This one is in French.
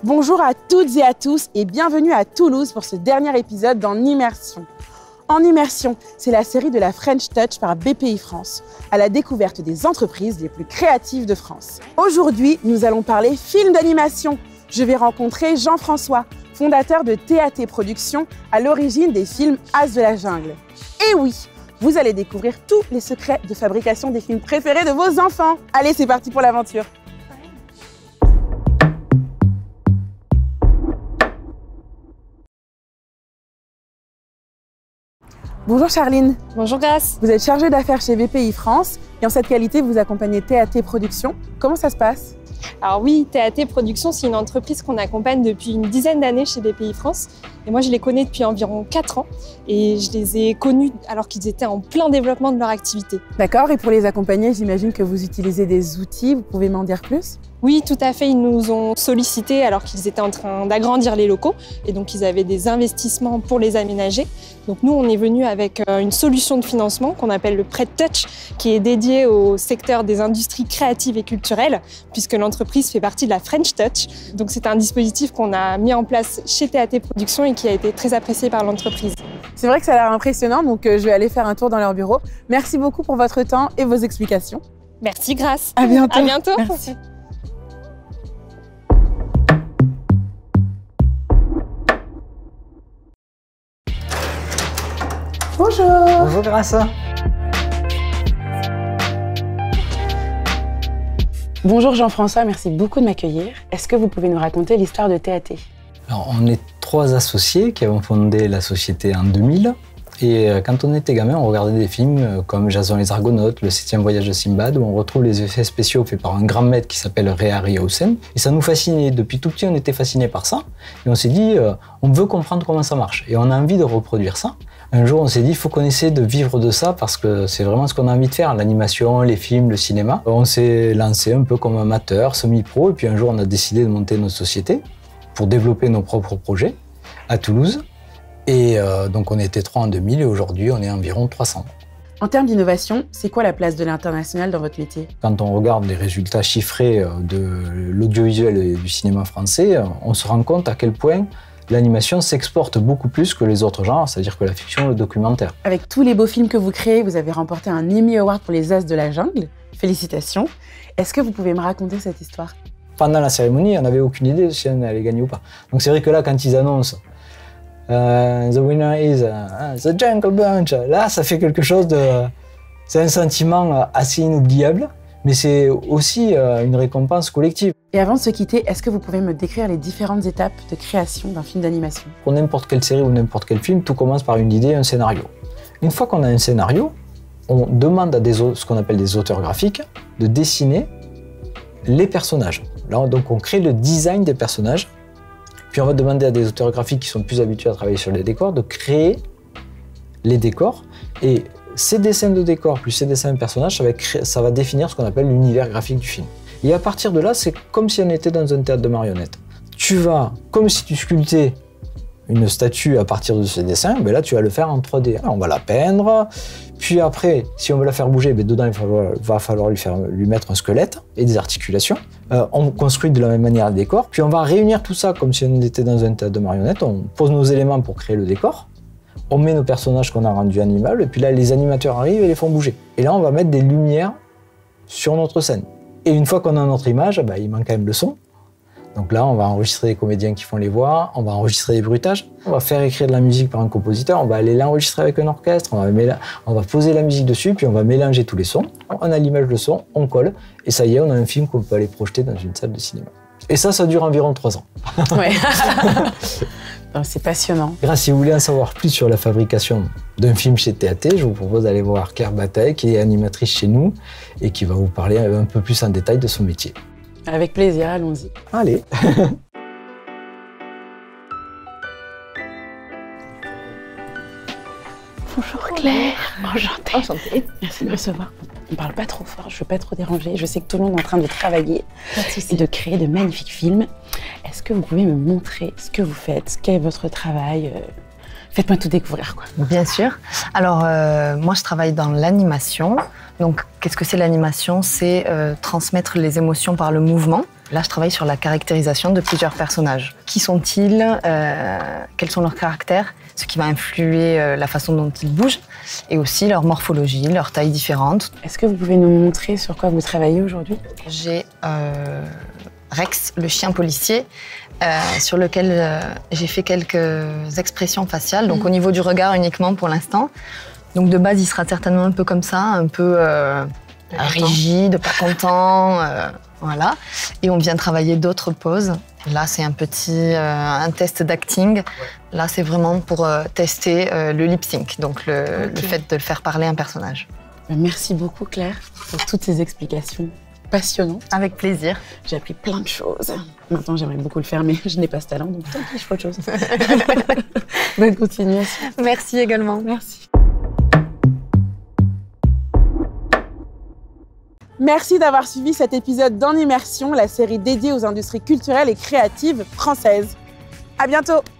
Bonjour à toutes et à tous et bienvenue à Toulouse pour ce dernier épisode d'En Immersion. En Immersion, c'est la série de la French Touch par BPI France, à la découverte des entreprises les plus créatives de France. Aujourd'hui, nous allons parler film d'animation. Je vais rencontrer Jean-François, fondateur de TAT Productions, à l'origine des films As de la jungle. Et oui, vous allez découvrir tous les secrets de fabrication des films préférés de vos enfants. Allez, c'est parti pour l'aventure. Bonjour Charline. Bonjour Grace. Vous êtes chargée d'affaires chez BPI France et en cette qualité, vous accompagnez TAT Productions. Comment ça se passe ? Alors oui, TAT Productions, c'est une entreprise qu'on accompagne depuis une dizaine d'années chez BPI France. Et moi, je les connais depuis environ 4 ans et je les ai connus alors qu'ils étaient en plein développement de leur activité. D'accord, et pour les accompagner, j'imagine que vous utilisez des outils. Vous pouvez m'en dire plus ? Oui, tout à fait. Ils nous ont sollicité alors qu'ils étaient en train d'agrandir les locaux et donc ils avaient des investissements pour les aménager. Donc nous, on est venu avec une solution de financement qu'on appelle le prêt Touch, qui est dédié au secteur des industries créatives et culturelles, puisque l'entreprise fait partie de la French Touch. Donc c'est un dispositif qu'on a mis en place chez TAT Productions et qui a été très apprécié par l'entreprise. C'est vrai que ça a l'air impressionnant, donc je vais aller faire un tour dans leur bureau. Merci beaucoup pour votre temps et vos explications. Merci Grace. À bientôt. À bientôt. Merci. Bonjour. Bonjour Grace. Bonjour Jean-François, merci beaucoup de m'accueillir. Est-ce que vous pouvez nous raconter l'histoire de TAT ? Alors, on est 3 associés qui avons fondé la société en 2000. Et quand on était gamin, on regardait des films comme Jason les Argonautes, Le 7e voyage de Simbad, où on retrouve les effets spéciaux faits par un grand maître qui s'appelle Ray Harryhausen. Et ça nous fascinait. Depuis tout petit, on était fascinés par ça. Et on s'est dit, on veut comprendre comment ça marche. Et on a envie de reproduire ça. Un jour, on s'est dit, il faut qu'on essaie de vivre de ça parce que c'est vraiment ce qu'on a envie de faire, l'animation, les films, le cinéma. On s'est lancé un peu comme amateur, semi-pro, et puis un jour, on a décidé de monter notre société pour développer nos propres projets à Toulouse. Et donc, on était 3 en 2000 et aujourd'hui, on est environ 300. En termes d'innovation, c'est quoi la place de l'international dans votre métier ? Quand on regarde les résultats chiffrés de l'audiovisuel et du cinéma français, on se rend compte à quel point l'animation s'exporte beaucoup plus que les autres genres, c'est-à-dire que la fiction et le documentaire. Avec tous les beaux films que vous créez, vous avez remporté un Emmy Award pour les As de la jungle. Félicitations. Est-ce que vous pouvez me raconter cette histoire ? Pendant la cérémonie, on n'avait aucune idée si on allait gagner ou pas. Donc c'est vrai que là, quand ils annoncent The winner is The Jungle Bunch, là, ça fait quelque chose de... C'est un sentiment assez inoubliable, mais c'est aussi une récompense collective. Et avant de se quitter, est-ce que vous pouvez me décrire les différentes étapes de création d'un film d'animation ? Pour n'importe quelle série ou n'importe quel film, tout commence par une idée, un scénario. Une fois qu'on a un scénario, on demande à ce qu'on appelle des auteurs graphiques de dessiner les personnages. Là, donc, on crée le design des personnages. Puis on va demander à des auteurs graphiques qui sont plus habitués à travailler sur les décors de créer les décors. Et ces dessins de décors plus ces dessins de personnages, ça va définir ce qu'on appelle l'univers graphique du film. Et à partir de là, c'est comme si on était dans un théâtre de marionnettes. Tu vas, comme si tu sculptais une statue à partir de ces dessins, ben là tu vas le faire en 3D. On va la peindre, puis après, si on veut la faire bouger, ben dedans il va falloir lui mettre un squelette et des articulations. On construit de la même manière le décor, puis on va réunir tout ça comme si on était dans un théâtre de marionnettes. On pose nos éléments pour créer le décor, on met nos personnages qu'on a rendus animables, et puis là les animateurs arrivent et les font bouger. Et là on va mettre des lumières sur notre scène. Et une fois qu'on a notre image, ben, il manque quand même le son. Donc là, on va enregistrer les comédiens qui font les voix, on va enregistrer les bruitages, on va faire écrire de la musique par un compositeur, on va aller l'enregistrer avec un orchestre, on va poser la musique dessus, puis on va mélanger tous les sons, on a l'image de son, on colle, et ça y est, on a un film qu'on peut aller projeter dans une salle de cinéma. Et ça dure environ 3 ans. Ouais. C'est passionnant. Grâce, si vous voulez en savoir plus sur la fabrication d'un film chez TAT, je vous propose d'aller voir Claire Bataille, qui est animatrice chez nous, et qui va vous parler un peu plus en détail de son métier. Avec plaisir, allons-y. Allez. Bonjour Claire. Enchantée. Enchantée. Merci de me recevoir. On ne parle pas trop fort, je ne veux pas trop déranger. Je sais que tout le monde est en train de travailler et de créer de magnifiques films. Est-ce que vous pouvez me montrer ce que vous faites, quel est votre travail ? Faites-moi tout découvrir, quoi. Bien sûr. Alors, moi, je travaille dans l'animation. Donc, qu'est-ce que c'est l'animation? C'est transmettre les émotions par le mouvement. Là, je travaille sur la caractérisation de plusieurs personnages. Qui sont-ils? Quels sont leurs caractères? Ce qui va influer la façon dont ils bougent et aussi leur morphologie, leur taille différente. Est-ce que vous pouvez nous montrer sur quoi vous travaillez aujourd'hui? J'ai Rex, le chien policier, sur lequel j'ai fait quelques expressions faciales, donc au niveau du regard uniquement pour l'instant. Donc de base, il sera certainement un peu comme ça, un peu rigide, pas content, voilà. Et on vient travailler d'autres poses. Là, c'est un test d'acting. Là, c'est vraiment pour tester le lip sync, donc le fait de faire parler un personnage. Merci beaucoup Claire pour toutes ces explications passionnantes. Avec plaisir. J'ai appris plein de choses. Maintenant, j'aimerais beaucoup le faire, mais je n'ai pas ce talent, donc tant pis, je fais autre chose. Bonne continuation. Merci également. Merci. Merci d'avoir suivi cet épisode d'En Immersion, la série dédiée aux industries culturelles et créatives françaises. À bientôt!